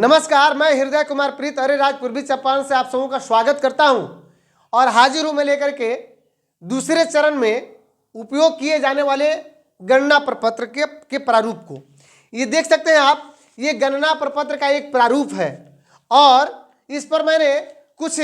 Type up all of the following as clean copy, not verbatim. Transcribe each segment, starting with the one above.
नमस्कार, मैं हृदय कुमार प्रीत अरेराज पूर्वी चंपारण से आप सबों का स्वागत करता हूं और हाजिर हूं मैं लेकर के दूसरे चरण में उपयोग किए जाने वाले गणना प्रपत्र के प्रारूप को। ये देख सकते हैं आप, ये गणना प्रपत्र का एक प्रारूप है और इस पर मैंने कुछ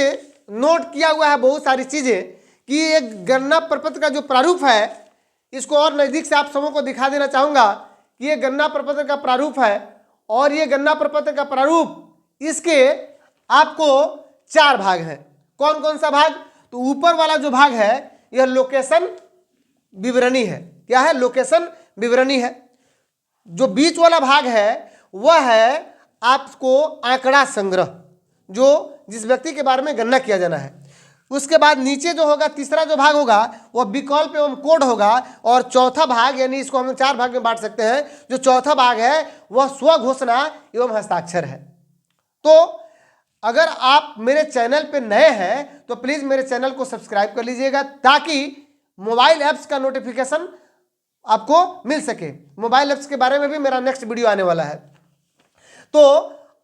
नोट किया हुआ है बहुत सारी चीज़ें कि ये गणना प्रपत्र का जो प्रारूप है इसको और नज़दीक से आप सबों को दिखा देना चाहूँगा कि ये गणना प्रपत्र का प्रारूप है और ये गणना प्रपत्र का प्रारूप इसके आपको 4 भाग हैं। कौन कौन सा भाग? तो ऊपर वाला जो भाग है यह लोकेशन विवरणी है। क्या है? लोकेशन विवरणी है। जो बीच वाला भाग है वह है आपको आंकड़ा संग्रह, जो जिस व्यक्ति के बारे में गणना किया जाना है। उसके बाद नीचे जो होगा तीसरा जो भाग होगा वह विकल्प एवं कोड होगा और चौथा भाग, यानी इसको हम 4 भाग में बांट सकते हैं, जो चौथा भाग है वह स्वघोषणा एवं हस्ताक्षर है। तो अगर आप मेरे चैनल पे नए हैं तो प्लीज़ मेरे चैनल को सब्सक्राइब कर लीजिएगा ताकि मोबाइल ऐप्स का नोटिफिकेशन आपको मिल सके। मोबाइल ऐप्स के बारे में भी मेरा नेक्स्ट वीडियो आने वाला है, तो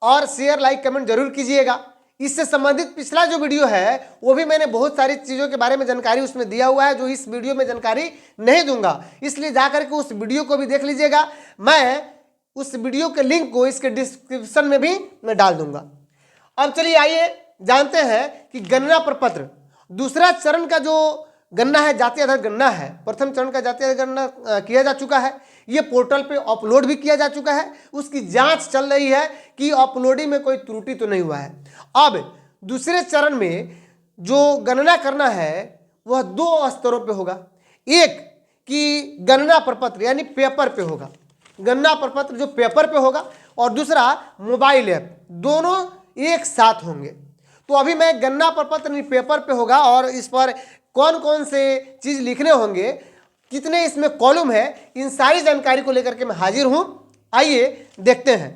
और शेयर लाइक कमेंट जरूर कीजिएगा। इससे संबंधित पिछला जो वीडियो है वो भी मैंने बहुत सारी चीज़ों के बारे में जानकारी उसमें दिया हुआ है जो इस वीडियो में जानकारी नहीं दूंगा, इसलिए जाकर के उस वीडियो को भी देख लीजिएगा। मैं उस वीडियो के लिंक को इसके डिस्क्रिप्शन में भी मैं डाल दूंगा। अब चलिए आइए जानते हैं कि गणना प्रपत्र दूसरा चरण का जो गणना है, जाति आधार गणना है। प्रथम चरण का जाति आधार गणना किया जा चुका है, ये पोर्टल पे अपलोड भी किया जा चुका है, उसकी जांच चल रही है कि अपलोडिंग में कोई त्रुटि तो नहीं हुआ है। अब दूसरे चरण में जो गणना करना है वह 2 स्तरों पे होगा। एक कि गणना प्रपत्र यानी पेपर पे होगा, गणना प्रपत्र जो पेपर पे होगा, और दूसरा मोबाइल ऐप, दोनों एक साथ होंगे। तो अभी मैं गणना प्रपत्र पेपर पे होगा और इस पर कौन कौन से चीज़ लिखने होंगे, कितने इसमें कॉलम है, इन सारी जानकारी को लेकर के मैं हाजिर हूं। आइए देखते हैं।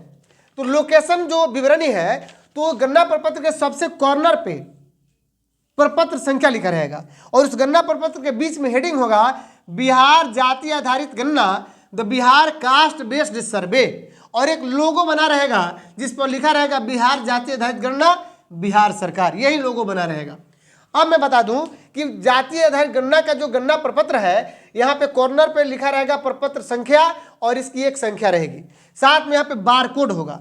तो लोकेशन जो विवरणी है, तो गणना प्रपत्र के सबसे कॉर्नर पे प्रपत्र संख्या लिखा रहेगा और उस गणना प्रपत्र के बीच में हेडिंग होगा बिहार जाति आधारित गणना, द बिहार कास्ट बेस्ड सर्वे, और एक लोगो बना रहेगा जिस पर लिखा रहेगा बिहार जाति आधारित गणना बिहार सरकार, यही लोगो बना रहेगा। अब मैं बता दूं कि जातीय आधारित गणना का जो गणना प्रपत्र है, यहाँ पे कॉर्नर पे लिखा रहेगा प्रपत्र संख्या और इसकी एक संख्या रहेगी, साथ में यहाँ पे बार कोड होगा।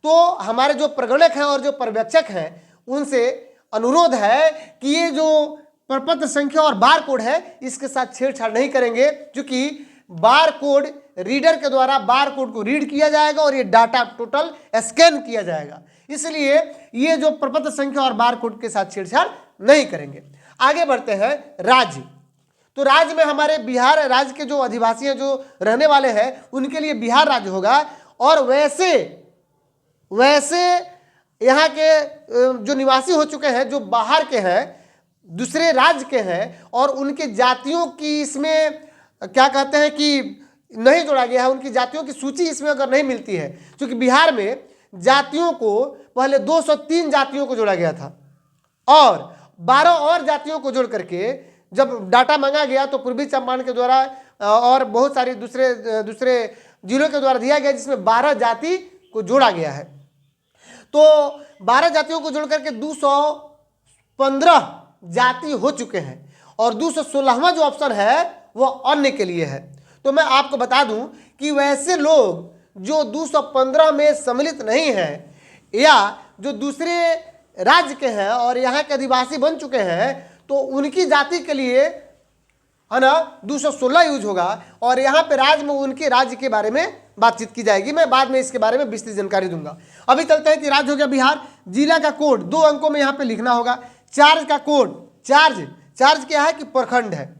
तो हमारे जो प्रगणक हैं और जो पर्यवेक्षक हैं उनसे अनुरोध है कि ये जो प्रपत्र संख्या और बार कोड है इसके साथ छेड़छाड़ नहीं करेंगे, क्योंकि बार कोड रीडर के द्वारा बार कोड को रीड किया जाएगा और ये डाटा टोटल स्कैन किया जाएगा, इसलिए ये जो प्रपत्र संख्या और बार कोड के साथ छेड़छाड़ नहीं करेंगे। आगे बढ़ते हैं राज्य। तो राज्य में हमारे बिहार राज्य के जो अधिवासी हैं, जो रहने वाले हैं, उनके लिए बिहार राज्य होगा। और वैसे यहाँ के जो निवासी हो चुके हैं, जो बाहर के हैं, दूसरे राज्य के हैं और उनके जातियों की इसमें क्या कहते हैं कि नहीं जोड़ा गया है, उनकी जातियों की सूची इसमें अगर नहीं मिलती है, क्योंकि बिहार में जातियों को पहले 203 जातियों को जोड़ा गया था और 12 और जातियों को जोड़ करके जब डाटा मांगा गया तो पूर्वी चंपारण के द्वारा और बहुत सारी दूसरे जिलों के द्वारा दिया गया, जिसमें 12 जाति को जोड़ा गया है। तो 12 जातियों को जोड़ करके 215 जाति हो चुके हैं और 216वां जो ऑप्शन है वो अन्य के लिए है। तो मैं आपको बता दूं कि वैसे लोग जो 215 में सम्मिलित नहीं हैं या जो दूसरे राज्य के हैं और यहाँ के अधिवासी बन चुके हैं, तो उनकी जाति के लिए है ना 216 यूज होगा और यहाँ पे राज्य में उनके राज्य के बारे में बातचीत की जाएगी। मैं बाद में इसके बारे में विस्तृत जानकारी दूंगा। अभी चलते हैं कि राज्य हो गया बिहार। जिला का कोड 2 अंकों में यहाँ पे लिखना होगा। चार्ज का कोड, चार्ज क्या है कि प्रखंड है,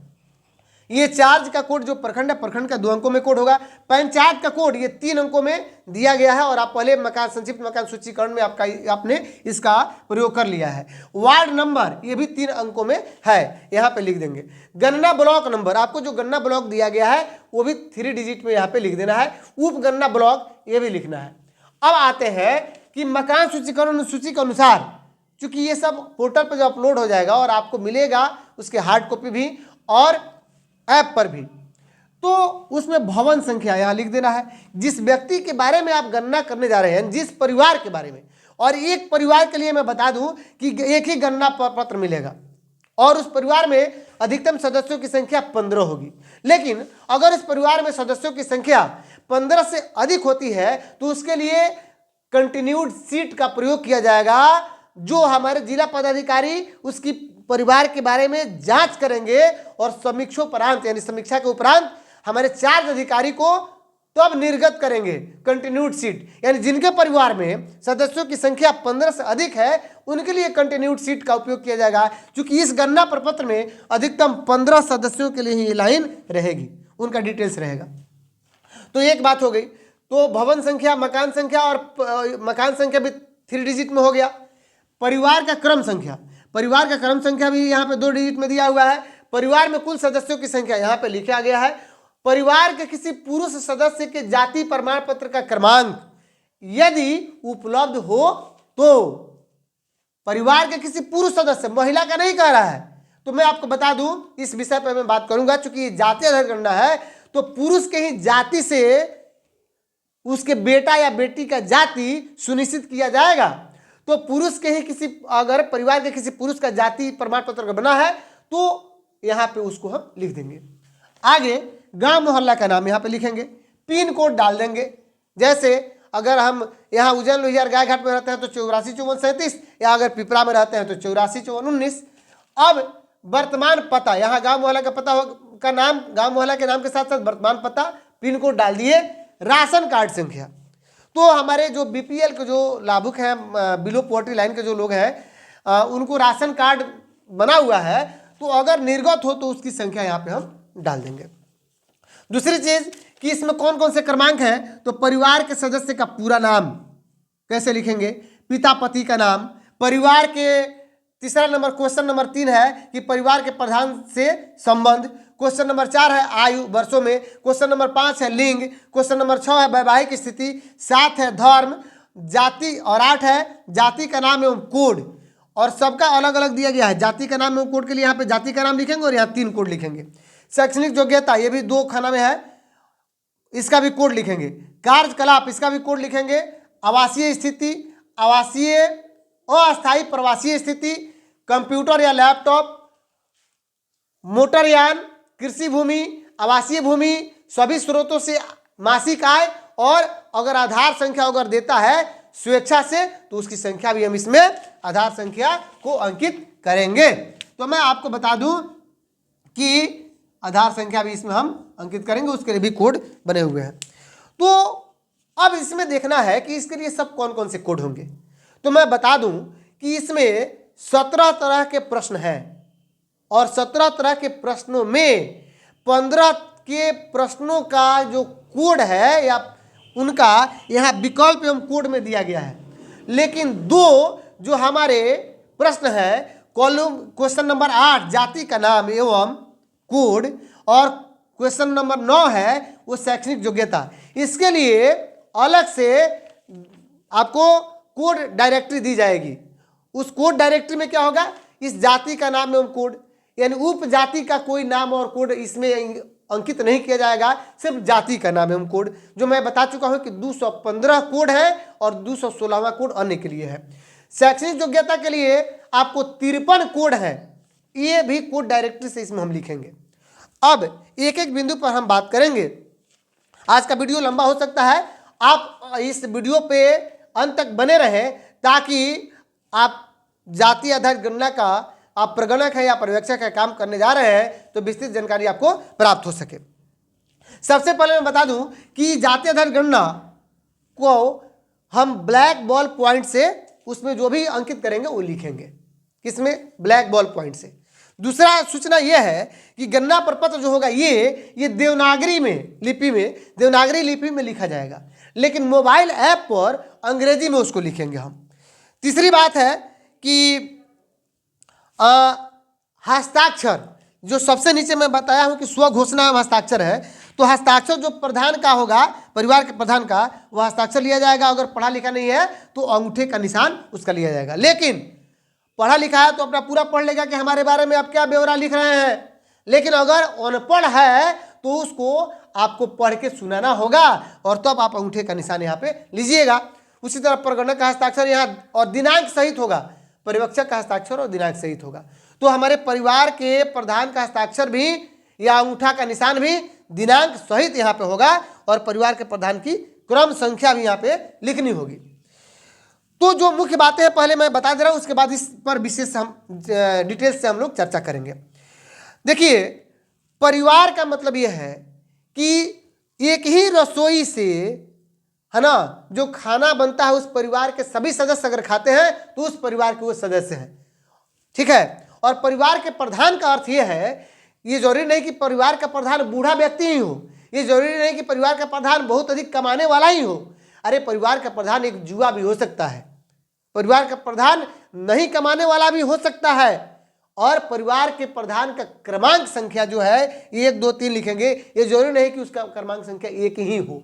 ये चार्ज का कोड जो प्रखंड है, प्रखंड का 2 अंकों में कोड होगा। पंचायत का कोड ये 3 अंकों में दिया गया है और आप पहले मकान संक्षिप्त मकान सूचीकरण में आपने इसका प्रयोग कर लिया है। वार्ड नंबर ये भी 3 अंकों में है, यहाँ पे लिख देंगे। गणना ब्लॉक नंबर, आपको जो गणना ब्लॉक दिया गया है वो भी 3 डिजिट में यहाँ पे लिख देना है। उप गणना ब्लॉक ये भी लिखना है। अब आते हैं कि मकान सूचीकरण सूची के अनुसार, चूंकि ये सब पोर्टल पर जो अपलोड हो जाएगा और आपको मिलेगा उसके हार्ड कॉपी भी और ऐप पर भी, तो उसमें भवन संख्या यहाँ लिख देना है, जिस व्यक्ति के बारे में आप गणना करने जा रहे हैं, जिस परिवार के बारे में। और एक परिवार के लिए मैं बता दूं कि एक ही गणना पत्र मिलेगा और उस परिवार में अधिकतम सदस्यों की संख्या 15 होगी। लेकिन अगर इस परिवार में सदस्यों की संख्या 15 से अधिक होती है तो उसके लिए कंटिन्यूड सीट का प्रयोग किया जाएगा, जो हमारे जिला पदाधिकारी उसकी परिवार के बारे में जांच करेंगे और समीक्षोपरांत यानी समीक्षा के उपरांत हमारे चार्ज अधिकारी को तब निर्गत करेंगे कंटिन्यूड सीट। यानी जिनके परिवार में सदस्यों की संख्या 15 से अधिक है उनके लिए कंटिन्यूड सीट का उपयोग किया जाएगा, क्योंकि इस गणना प्रपत्र में अधिकतम 15 सदस्यों के लिए ही ये लाइन रहेगी, उनका डिटेल्स रहेगा। तो एक बात हो गई। तो भवन संख्या, मकान संख्या, और मकान संख्या भी 3 डिजिट में हो गया। परिवार का क्रम संख्या, परिवार का क्रम संख्या भी यहाँ पे 2 डिजिट में दिया हुआ है। परिवार में कुल सदस्यों की संख्या यहाँ पे लिखा गया है। परिवार के किसी पुरुष सदस्य के जाति प्रमाण पत्र का क्रमांक यदि उपलब्ध हो तो, परिवार के किसी पुरुष सदस्य, महिला का नहीं कह रहा है। तो मैं आपको बता दूं, इस विषय पर मैं बात करूंगा, चूंकि ये जाति आधार गणना है तो पुरुष के ही जाति से उसके बेटा या बेटी का जाति सुनिश्चित किया जाएगा। तो पुरुष के ही किसी, अगर परिवार के किसी पुरुष का जाति प्रमाण पत्र बना है तो यहां पे उसको हम लिख देंगे। आगे गांव मोहल्ला का नाम यहाँ पे लिखेंगे, पिन कोड डाल देंगे। जैसे अगर हम यहाँ उज्जैन लोहियार गायघाट में रहते हैं तो 845437, या अगर पिपरा में रहते हैं तो 845419। अब वर्तमान पता, यहाँ गांव मोहल्ला का पता का नाम, गांव मोहल्ला के नाम के साथ साथ वर्तमान पता, पिन कोड डाल दिए। राशन कार्ड संख्या, तो हमारे जो बीपीएल के जो लाभुक हैं, बिलो पॉवर्टी लाइन के जो लोग हैं, उनको राशन कार्ड बना हुआ है, तो अगर निर्गत हो तो उसकी संख्या यहाँ पे हम डाल देंगे। दूसरी चीज कि इसमें कौन कौन से क्रमांक हैं, तो परिवार के सदस्य का पूरा नाम कैसे लिखेंगे, पिता पति का नाम, परिवार के, तीसरा नंबर क्वेश्चन नंबर 3 है कि परिवार के प्रधान से संबंध, क्वेश्चन नंबर 4 है आयु वर्षों में, क्वेश्चन नंबर 5 है लिंग, क्वेश्चन नंबर 6 है वैवाहिक स्थिति, 7 है धर्म, जाति, और 8 है जाति का नाम एवं कोड। और सबका अलग अलग दिया गया है। जाति का नाम एवं कोड के लिए यहाँ पे जाति का नाम लिखेंगे और यहाँ 3 कोड लिखेंगे। शैक्षणिक योग्यता, ये भी 2 खाना में है, इसका भी कोड लिखेंगे। कार्यकलाप, इसका भी कोड लिखेंगे। आवासीय स्थिति, आवासीय अस्थायी प्रवासीय स्थिति, कंप्यूटर या लैपटॉप, मोटरयान, कृषि भूमि, आवासीय भूमि, सभी स्रोतों से मासिक आय, और अगर आधार संख्या अगर देता है स्वेच्छा से तो उसकी संख्या भी हम इसमें आधार संख्या को अंकित करेंगे। तो मैं आपको बता दूं कि आधार संख्या भी इसमें हम अंकित करेंगे, उसके लिए भी कोड बने हुए हैं। तो अब इसमें देखना है कि इसके लिए सब कौन कौन से कोड होंगे। तो मैं बता दूं कि इसमें 17 तरह के प्रश्न हैं और 17 तरह के प्रश्नों में 15 के प्रश्नों का जो कोड है या उनका यहाँ विकल्प एवं कोड में दिया गया है। लेकिन 2 जो हमारे प्रश्न है, कॉलम क्वेश्चन नंबर 8 जाति का नाम एवं कोड, और क्वेश्चन नंबर 9 है वो शैक्षणिक योग्यता, इसके लिए अलग से आपको कोड डायरेक्टरी दी जाएगी। उस कोड डायरेक्टरी में क्या होगा, इस जाति का नाम एवं कोड, यानी उपजाति का कोई नाम और कोड इसमें अंकित नहीं किया जाएगा, सिर्फ जाति का नाम एवं कोड, जो मैं बता चुका हूं कि 215 कोड है और 216वां कोड अन्य के लिए है। शैक्षणिक योग्यता के लिए आपको 53 कोड है, ये भी कोड डायरेक्टरी से इसमें हम लिखेंगे। अब एक एक बिंदु पर हम बात करेंगे। आज का वीडियो लंबा हो सकता है, आप इस वीडियो पे अंत तक बने रहें ताकि आप जाति आधार गणना का आप प्रगणक है या पर्यवेक्षक का काम करने जा रहे हैं तो विस्तृत जानकारी आपको प्राप्त हो सके। सबसे पहले मैं बता दूं कि जाति आधार गणना को हम ब्लैक बॉल पॉइंट से उसमें जो भी अंकित करेंगे वो लिखेंगे, किसमें, ब्लैक बॉल पॉइंट से। दूसरा सूचना यह है कि गणना प्रपत्र जो होगा ये देवनागरी में लिपि में, देवनागरी लिपि में लिखा जाएगा, लेकिन मोबाइल ऐप पर अंग्रेजी में उसको लिखेंगे हम। तीसरी बात है कि हस्ताक्षर, जो सबसे नीचे मैं बताया हूं कि स्व घोषणा एवं हस्ताक्षर है, तो हस्ताक्षर जो प्रधान का होगा, परिवार के प्रधान का, वह हस्ताक्षर लिया जाएगा। अगर पढ़ा लिखा नहीं है तो अंगूठे का निशान उसका लिया जाएगा। लेकिन पढ़ा लिखा है तो अपना पूरा पढ़ लेगा कि हमारे बारे में आप क्या ब्यौरा लिख रहे हैं। लेकिन अगर अनपढ़ है तो उसको आपको पढ़ के सुनाना होगा और तब आप अंगूठे का निशान यहाँ पे लीजिएगा। उसी तरह प्रगणक का हस्ताक्षर यहाँ और दिनांक सहित होगा, पर्यवेक्षक का हस्ताक्षर और दिनांक सहित होगा। तो हमारे परिवार के प्रधान का हस्ताक्षर भी या अंगूठा का निशान भी दिनांक सहित यहाँ पे होगा और परिवार के प्रधान की क्रम संख्या भी यहाँ पे लिखनी होगी। तो जो मुख्य बातें हैं पहले मैं बता दे रहा हूँ, उसके बाद इस पर विशेष हम डिटेल से हम लोग चर्चा करेंगे। देखिए, परिवार का मतलब यह है कि एक ही रसोई से, है ना, जो खाना बनता है उस परिवार के सभी सदस्य अगर खाते हैं तो उस परिवार के वो सदस्य हैं, ठीक है। और परिवार के प्रधान का अर्थ यह है, ये जरूरी नहीं कि परिवार का प्रधान बूढ़ा व्यक्ति ही हो, ये जरूरी नहीं कि परिवार का प्रधान बहुत अधिक कमाने वाला ही हो। अरे परिवार का प्रधान एक जुआ भी हो सकता है, परिवार का प्रधान नहीं कमाने वाला भी हो सकता है, और परिवार के प्रधान का क्रमांक संख्या जो है 1 2 3 लिखेंगे, ये जरूरी नहीं कि उसका क्रमांक संख्या 1 ही हो,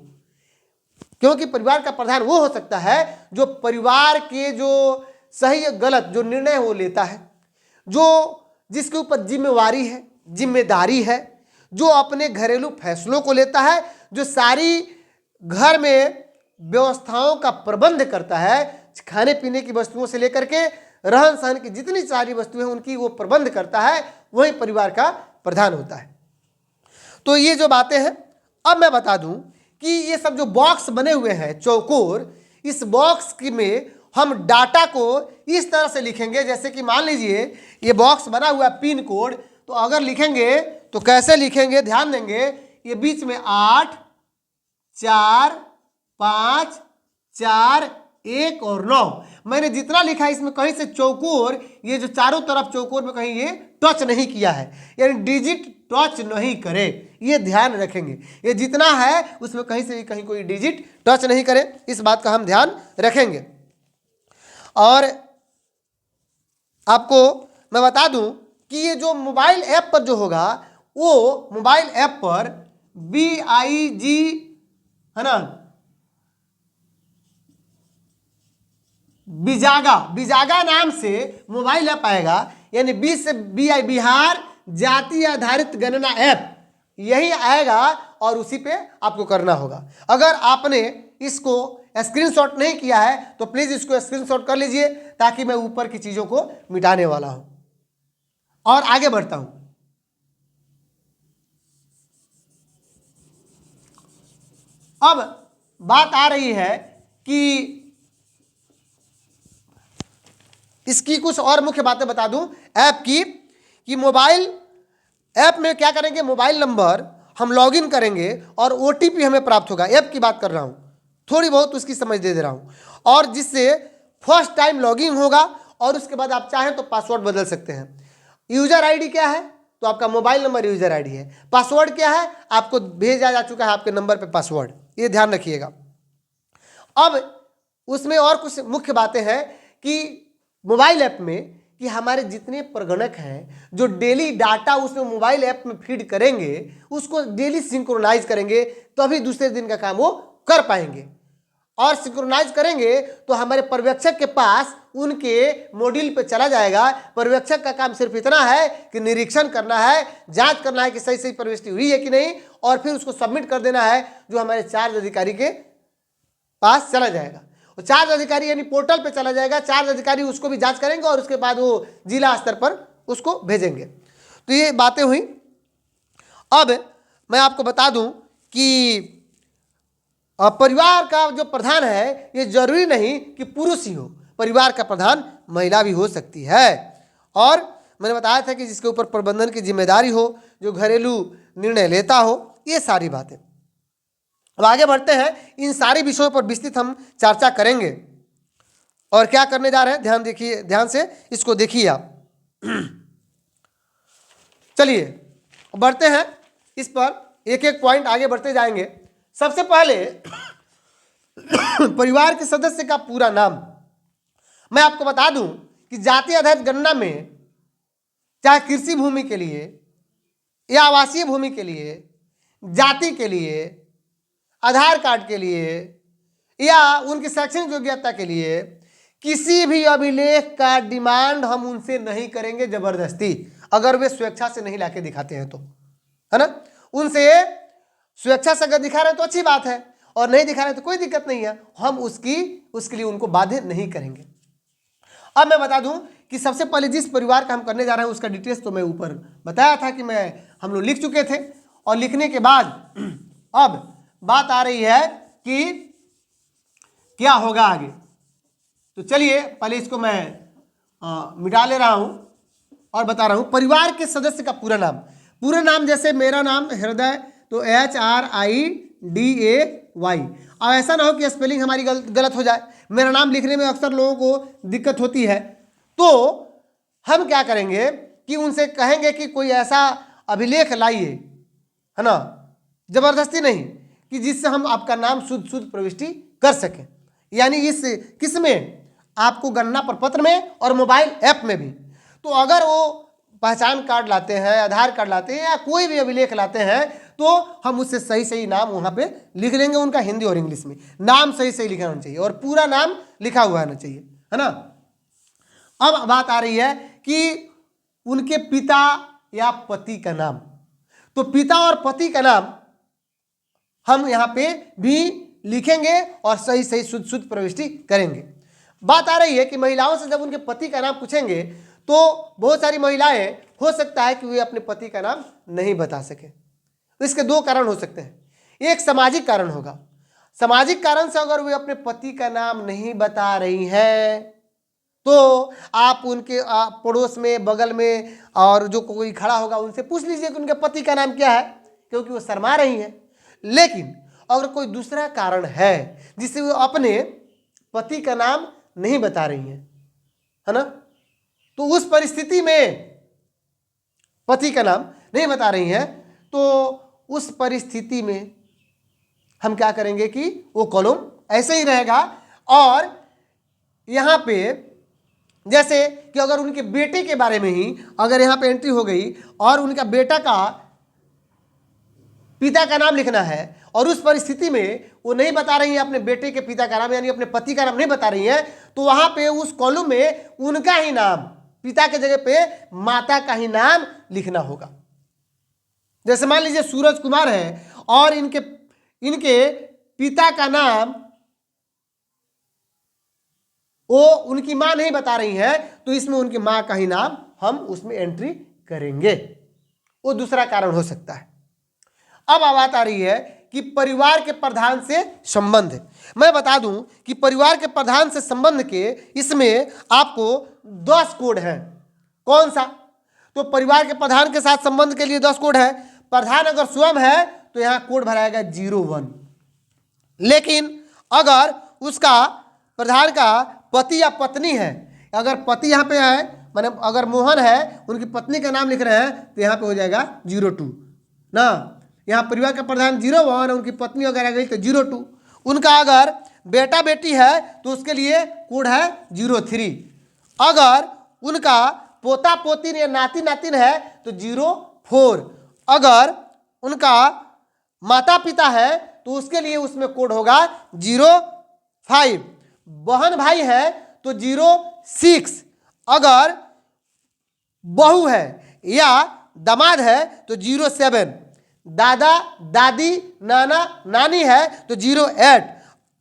क्योंकि परिवार का प्रधान वो हो सकता है जो परिवार के जो सही या गलत जो निर्णय वो लेता है, जो जिसके ऊपर जिम्मेवारी है, जिम्मेदारी है, जो अपने घरेलू फैसलों को लेता है, जो सारी घर में व्यवस्थाओं का प्रबंध करता है, खाने पीने की वस्तुओं से लेकर के रहन सहन की जितनी सारी वस्तुएं हैं उनकी वो प्रबंध करता है, वही परिवार का प्रधान होता है। तो ये जो बातें हैं, अब मैं बता दूं कि ये सब जो बॉक्स बने हुए हैं चौकोर, इस बॉक्स में हम डाटा को इस तरह से लिखेंगे, जैसे कि मान लीजिए ये बॉक्स बना हुआ है पिन कोड, तो अगर लिखेंगे तो कैसे लिखेंगे, ध्यान देंगे, ये बीच में 8 4 5 4 1 और 9, मैंने जितना लिखा है इसमें कहीं से चौकोर, ये जो चारों तरफ चौकोर में कहीं ये टच नहीं किया है, यानी डिजिट टच नहीं करे, ये ध्यान रखेंगे। ये जितना है उसमें कहीं से कहीं कोई डिजिट टच नहीं करे, इस बात का हम ध्यान रखेंगे। और आपको मैं बता दूं कि ये जो मोबाइल ऐप पर जो होगा, वो मोबाइल ऐप पर BIG, है ना, बिजागा नाम से मोबाइल ऐप आएगा, यानी बी से BI बिहार जाति आधारित गणना ऐप, यही आएगा और उसी पे आपको करना होगा। अगर आपने इसको स्क्रीनशॉट नहीं किया है तो प्लीज इसको स्क्रीनशॉट कर लीजिए, ताकि मैं ऊपर की चीजों को मिटाने वाला हूं और आगे बढ़ता हूं। अब बात आ रही है कि इसकी कुछ और मुख्य बातें बता दूं ऐप की, कि मोबाइल ऐप में क्या करेंगे, मोबाइल नंबर हम लॉगिन करेंगे और OTP हमें प्राप्त होगा। ऐप की बात कर रहा हूं, थोड़ी बहुत उसकी समझ दे रहा हूं, और जिससे फर्स्ट टाइम लॉगिन होगा और उसके बाद आप चाहें तो पासवर्ड बदल सकते हैं। यूजर आईडी क्या है, तो आपका मोबाइल नंबर यूजर आईडी है। पासवर्ड क्या है, आपको भेजा जा चुका है आपके नंबर पे पासवर्ड, ये ध्यान रखिएगा। अब उसमें और कुछ मुख्य बातें हैं कि मोबाइल ऐप में कि हमारे जितने प्रगणक हैं जो डेली डाटा उसमें मोबाइल ऐप में फीड करेंगे, उसको डेली सिंक्रोनाइज करेंगे, तभी दूसरे दिन का काम वो कर पाएंगे। और सिंक्रोनाइज करेंगे तो हमारे पर्यवेक्षक के पास उनके मॉड्यूल पे चला जाएगा। पर्यवेक्षक का काम सिर्फ इतना है कि निरीक्षण करना है, जांच करना है कि सही सही प्रविष्टि हुई है कि नहीं, और फिर उसको सबमिट कर देना है, जो हमारे चार्ज अधिकारी के पास चला जाएगा। चार्ज अधिकारी यानी पोर्टल पे चला जाएगा, चार्ज अधिकारी उसको भी जांच करेंगे और उसके बाद वो जिला स्तर पर उसको भेजेंगे। तो ये बातें हुई। अब मैं आपको बता दूं कि परिवार का जो प्रधान है, ये जरूरी नहीं कि पुरुष ही हो, परिवार का प्रधान महिला भी हो सकती है। और मैंने बताया था कि जिसके ऊपर प्रबंधन की जिम्मेदारी हो, जो घरेलू निर्णय लेता हो, ये सारी बातें। अब आगे बढ़ते हैं, इन सारे विषयों पर विस्तृत हम चर्चा करेंगे। और क्या करने जा रहे हैं, ध्यान देखिए, ध्यान से इसको देखिए आप। चलिए बढ़ते हैं इस पर, एक एक पॉइंट आगे बढ़ते जाएंगे। सबसे पहले परिवार के सदस्य का पूरा नाम मैं आपको बता दूं कि जाति आधारित गणना में चाहे कृषि भूमि के लिए या आवासीय भूमि के लिए, जाति के लिए, आधार कार्ड के लिए या उनकी शैक्षणिक योग्यता के लिए किसी भी अभिलेख का डिमांड हम उनसे नहीं करेंगे जबरदस्ती। अगर वे स्वेच्छा से नहीं लाके दिखाते हैं तो, है ना। उनसे स्वेच्छा से अगर दिखा रहे हैं तो अच्छी बात है, और नहीं दिखा रहे हैं तो कोई दिक्कत नहीं है, हम उसके लिए उनको बाध्य नहीं करेंगे। अब मैं बता दूं कि सबसे पहले जिस परिवार का हम करने जा रहे हैं उसका डिटेल्स तो मैं ऊपर बताया था कि हम लोग लिख चुके थे, और लिखने के बाद अब बात आ रही है कि क्या होगा आगे। तो चलिए पहले इसको मैं मिटा ले रहा हूं और बता रहा हूं। परिवार के सदस्य का पूरा नाम, जैसे मेरा नाम हृदय तो HRIDAY। और ऐसा ना हो कि स्पेलिंग हमारी गलत हो जाए, मेरा नाम लिखने में अक्सर लोगों को दिक्कत होती है। तो हम क्या करेंगे कि उनसे कहेंगे कि कोई ऐसा अभिलेख लाइए, है ना, जबरदस्ती नहीं, कि जिससे हम आपका नाम शुद्ध प्रविष्टि कर सकें, यानी इस किसमें, आपको गणना प्रपत्र में और मोबाइल ऐप में भी। तो अगर वो पहचान कार्ड लाते हैं, आधार कार्ड लाते हैं, या कोई भी अभिलेख लाते हैं, तो हम उससे सही नाम वहाँ पे लिख लेंगे, उनका हिंदी और इंग्लिश में नाम सही लिखा होना चाहिए और पूरा नाम लिखा हुआ होना चाहिए, है ना। अब बात आ रही है कि उनके पिता या पति का नाम। तो पिता और पति का नाम हम यहाँ पे भी लिखेंगे और सही शुद्ध प्रविष्टि करेंगे। बात आ रही है कि महिलाओं से जब उनके पति का नाम पूछेंगे तो बहुत सारी महिलाएं हो सकता है कि वे अपने पति का नाम नहीं बता सके। इसके दो कारण हो सकते हैं। एक सामाजिक कारण होगा, सामाजिक कारण से अगर वे अपने पति का नाम नहीं बता रही हैं तो आप उनके पड़ोस में, बगल में और जो कोई खड़ा होगा उनसे पूछ लीजिए कि उनके पति का नाम क्या है, क्योंकि वो शर्मा रही हैं। लेकिन अगर कोई दूसरा कारण है जिससे वो अपने पति का नाम नहीं बता रही हैं, है ना, तो उस परिस्थिति में पति का नाम नहीं बता रही हैं, तो उस परिस्थिति में हम क्या करेंगे कि वो कॉलम ऐसे ही रहेगा। और यहाँ पे जैसे कि अगर उनके बेटे के बारे में ही अगर यहाँ पे एंट्री हो गई और उनका बेटा का पिता का नाम लिखना है और उस परिस्थिति में वो नहीं बता रही है अपने बेटे के पिता का नाम, यानी अपने पति का नाम नहीं बता रही है, तो वहां पे उस कॉलम में उनका ही नाम, पिता के जगह पे माता का ही नाम लिखना होगा। जैसे मान लीजिए सूरज कुमार है और इनके पिता का नाम वो उनकी मां नहीं बता रही है, तो इसमें उनकी मां का ही नाम हम उसमें एंट्री करेंगे। वो दूसरा कारण हो सकता है। अब बात आ रही है कि परिवार के प्रधान से संबंध। मैं बता दूं कि परिवार के प्रधान से संबंध के इसमें आपको 10 कोड हैं। कौन सा? तो परिवार के प्रधान के साथ संबंध के लिए 10 कोड है। प्रधान अगर स्वयं है तो यहां कोड भराएगा 01। लेकिन अगर उसका प्रधान का पति या पत्नी है, अगर पति यहाँ पे है, माने अगर मोहन है, उनकी पत्नी का नाम लिख रहे हैं तो यहाँ पे हो जाएगा 02 ना। यहाँ परिवार का प्रधान 01, उनकी पत्नी अगर आ गई तो 02। उनका अगर बेटा बेटी है तो उसके लिए कोड है 03। अगर उनका पोता पोती या नाती नातिन है तो 04। अगर उनका माता पिता है तो उसके लिए उसमें कोड होगा 05। बहन भाई है तो 06। अगर बहू है या दामाद है तो 07। दादा दादी नाना नानी है तो 08।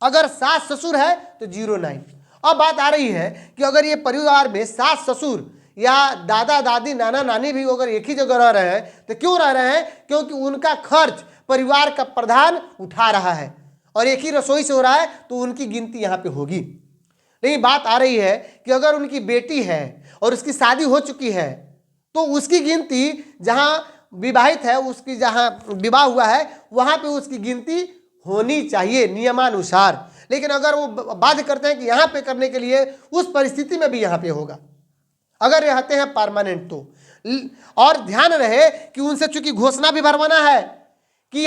अगर सास ससुर है तो 09। अब बात आ रही है कि अगर ये परिवार में सास ससुर या दादा दादी नाना नानी भी अगर एक ही जगह रह रहे हैं तो क्यों रह रहे हैं? क्योंकि उनका खर्च परिवार का प्रधान उठा रहा है और एक ही रसोई से हो रहा है, तो उनकी गिनती यहाँ पे होगी। लेकिन बात आ रही है कि अगर उनकी बेटी है और उसकी शादी हो चुकी है तो उसकी गिनती, जहाँ विवाहित है उसकी जहाँ विवाह हुआ है वहाँ पे उसकी गिनती होनी चाहिए नियमानुसार। लेकिन अगर वो बाध्य करते हैं कि यहाँ पे करने के लिए, उस परिस्थिति में भी यहाँ पे होगा अगर रहते हैं परमानेंट तो। और ध्यान रहे कि उनसे चूंकि घोषणा भी भरवाना है कि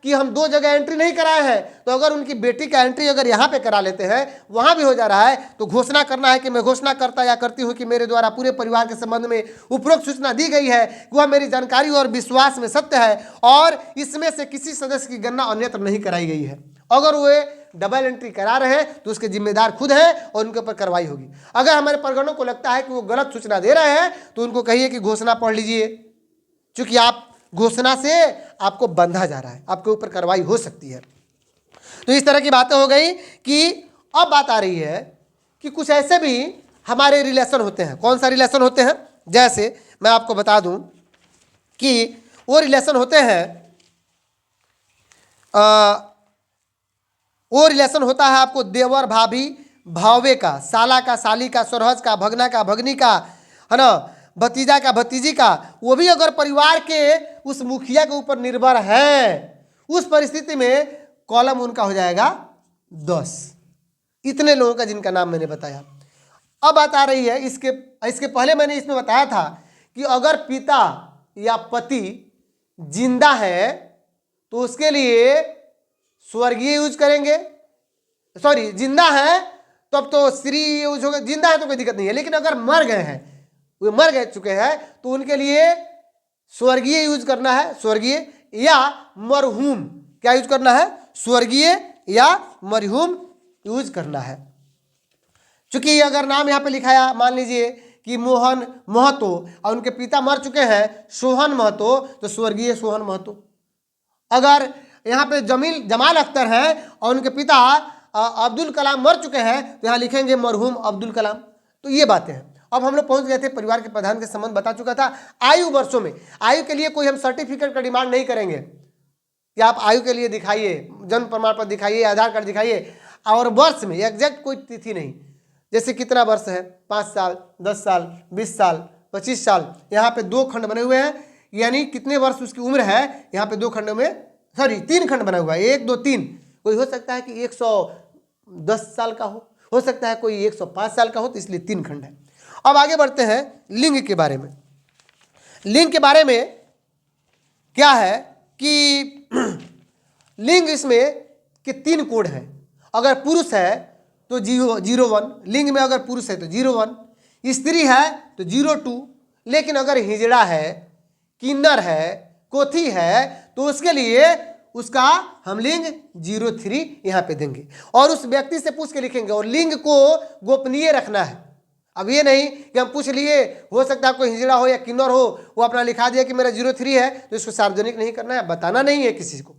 हम 2 जगह एंट्री नहीं कराए हैं, तो अगर उनकी बेटी का एंट्री अगर यहाँ पे करा लेते हैं, वहाँ भी हो जा रहा है, तो घोषणा करना है कि मैं घोषणा करता या करती हूँ कि मेरे द्वारा पूरे परिवार के संबंध में उपरोक्त सूचना दी गई है कि वह मेरी जानकारी और विश्वास में सत्य है और इसमें से किसी सदस्य की गणना अन्यत्र नहीं कराई गई है। अगर वे डबल एंट्री करा रहे हैं तो उसके जिम्मेदार खुद हैं और उनके ऊपर कार्रवाई होगी। अगर हमारे प्रगणों को लगता है कि वो गलत सूचना दे रहे हैं तो उनको कहिए कि घोषणा पढ़ लीजिए, क्योंकि आप घोषणा से आपको बंधा जा रहा है, आपके ऊपर कार्रवाई हो सकती है। तो इस तरह की बातें हो गई कि अब बात आ रही है कि कुछ ऐसे भी हमारे रिलेशन होते हैं। कौन सा रिलेशन होते हैं? जैसे मैं आपको बता दूं कि वो रिलेशन होते हैं, वो रिलेशन होता है आपको देवर भाभी भावे का, साला का साली का, सोरहज का भगना का भगनी का, है ना, भतीजा का भतीजी का। वो भी अगर परिवार के उस मुखिया के ऊपर निर्भर है, उस परिस्थिति में कॉलम उनका हो जाएगा 10। इतने लोगों का जिनका नाम मैंने बताया। अब बात आ रही है इसके पहले मैंने इसमें बताया था कि अगर पिता या पति जिंदा है तो उसके लिए स्वर्गीय यूज करेंगे, सॉरी जिंदा है तब तो श्री यूज होगा, जिंदा है तो कोई दिक्कत नहीं है। लेकिन अगर मर गए हैं, वो मर गए चुके हैं, तो उनके लिए स्वर्गीय यूज करना है, स्वर्गीय या मरहूम। क्या यूज करना है? स्वर्गीय या मरहूम यूज करना है। चूंकि अगर नाम यहाँ पे लिखाया, मान लीजिए कि मोहन महतो और उनके पिता मर चुके हैं सोहन महतो, तो स्वर्गीय सोहन महतो। अगर यहाँ पे जमाल अख्तर हैं और उनके पिता अब्दुल कलाम मर चुके हैं तो यहाँ लिखेंगे मरहूम अब्दुल कलाम। तो ये बातें हैं। अब हम लोग पहुँच गए थे परिवार के प्रधान के संबंध बता चुका था। आयु वर्षों में, आयु के लिए कोई हम सर्टिफिकेट का डिमांड नहीं करेंगे कि आप आयु के लिए दिखाइए, जन्म प्रमाण पत्र दिखाइए, आधार कार्ड दिखाइए, और वर्ष में एग्जैक्ट कोई तिथि नहीं। जैसे कितना वर्ष है, 5 साल, 10 साल, 20 साल, 25 साल। यहाँ पे 2 खंड बने हुए हैं, यानी कितने वर्ष उसकी उम्र है। यहाँ पे 2 खंडों में, सॉरी 3 खंड बना हुआ है, 1, 2, 3। कोई हो सकता है कि 110 साल का हो सकता है कोई 105 साल का हो, तो इसलिए 3 खंड है। अब आगे बढ़ते हैं लिंग के बारे में। लिंग के बारे में क्या है कि लिंग इसमें के 3 कोड है। अगर पुरुष है तो 01, लिंग में अगर पुरुष है तो 01, स्त्री है तो 02, लेकिन अगर हिजड़ा है, किन्नर है, कोथी है, तो उसके लिए उसका हम लिंग 03 यहाँ पे देंगे और उस व्यक्ति से पूछ के लिखेंगे। और लिंग को गोपनीय रखना है। अब ये नहीं कि हम पूछ लिए, हो सकता है कोई हिजड़ा हो या किन्नर हो, वो अपना लिखा दिया कि मेरा 03 है, तो इसको सार्वजनिक नहीं करना है, बताना नहीं है किसी को।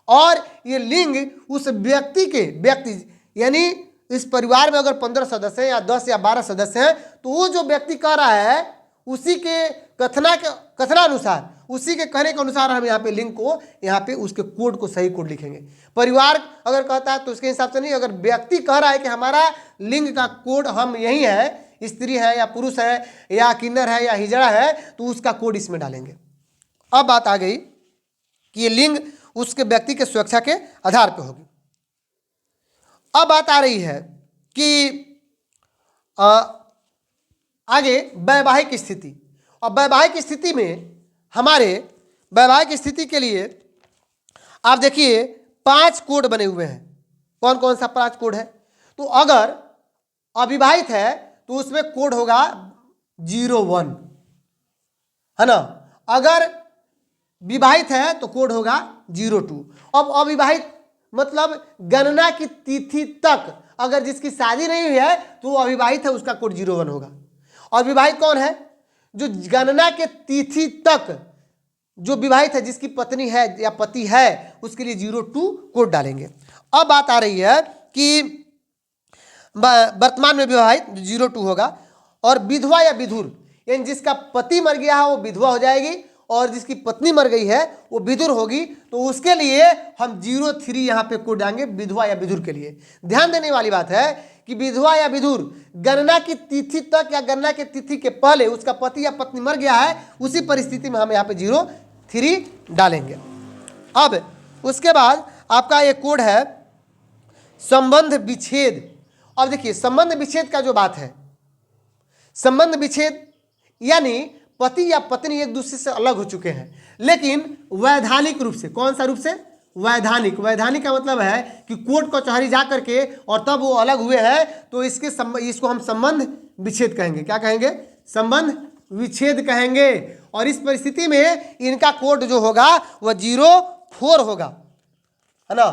और ये लिंग उस व्यक्ति यानी इस परिवार में अगर 15 सदस्य हैं या 10 या 12 सदस्य हैं, तो वो जो व्यक्ति कह रहा है उसी के कथनानुसार, उसी के कहने के अनुसार हम यहाँ पे लिंग को, यहाँ पे उसके कोड को, सही कोड लिखेंगे। परिवार अगर कहता है तो उसके हिसाब से नहीं, अगर व्यक्ति कह रहा है कि हमारा लिंग का कोड हम यही है, स्त्री है या पुरुष है या किन्नर है या हिजड़ा है, तो उसका कोड इसमें डालेंगे। अब बात आ गई कि ये लिंग उसके व्यक्ति के स्वेच्छा के आधार पर होगी। अब बात आ रही है कि आगे वैवाहिक स्थिति। और वैवाहिक स्थिति में, हमारे वैवाहिक स्थिति के लिए आप देखिए 5 कोड बने हुए हैं। कौन कौन सा 5 कोड है? तो अगर अविवाहित है तो उसमें कोड होगा 01, है ना। अगर विवाहित है तो कोड होगा 02। अब अविवाहित मतलब गणना की तिथि तक अगर जिसकी शादी नहीं हुई है तो वो अविवाहित है, उसका कोड 01 होगा। और विवाहित कौन है? जो गणना के तिथि तक जो विवाहित है, जिसकी पत्नी है या पति है, उसके लिए 02 कोड डालेंगे। अब बात आ रही है कि वर्तमान में विवाहित 02 होगा। और विधवा या विधुर, यानी जिसका पति मर गया है वो विधवा हो जाएगी और जिसकी पत्नी मर गई है वो विधुर होगी, तो उसके लिए हम 03 यहाँ पे कोड डालेंगे विधवा या विधुर के लिए। ध्यान देने वाली बात है कि विधवा या विधुर गणना की तिथि तक या गणना की तिथि के पहले उसका पति या पत्नी मर गया है, उसी परिस्थिति में हम यहाँ पे 03 डालेंगे। अब उसके बाद आपका एक कोड है संबंध विच्छेद। अब देखिए संबंध विच्छेद का जो बात है, संबंध विच्छेद यानी पति या पत्नी एक दूसरे से अलग हो चुके हैं, लेकिन वैधानिक रूप से। कौन सा रूप से? वैधानिक। वैधानिक का मतलब है कि कोर्ट कचहरी जा करके और तब वो अलग हुए हैं, तो इसको हम संबंध विच्छेद कहेंगे। क्या कहेंगे? संबंध विच्छेद कहेंगे। और इस परिस्थिति में इनका कोड जो होगा वह 04 होगा, है ना।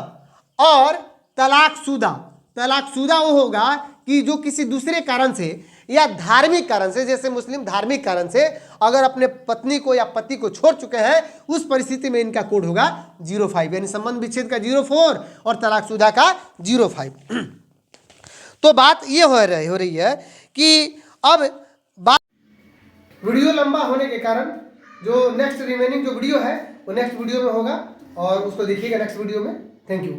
और तलाकशुदा वो होगा कि जो किसी दूसरे कारण से या धार्मिक कारण से, जैसे मुस्लिम धार्मिक कारण से अगर अपने पत्नी को या पति को छोड़ चुके हैं, उस परिस्थिति में इनका कोड होगा 05, यानी संबंध विच्छेद का 04 और तलाकशुदा का 05। तो बात ये हो रही है कि अब बात वीडियो लंबा होने के कारण जो नेक्स्ट रिमेनिंग जो वीडियो है वो नेक्स्ट वीडियो में होगा और उसको देखिएगा नेक्स्ट वीडियो में। Thank you.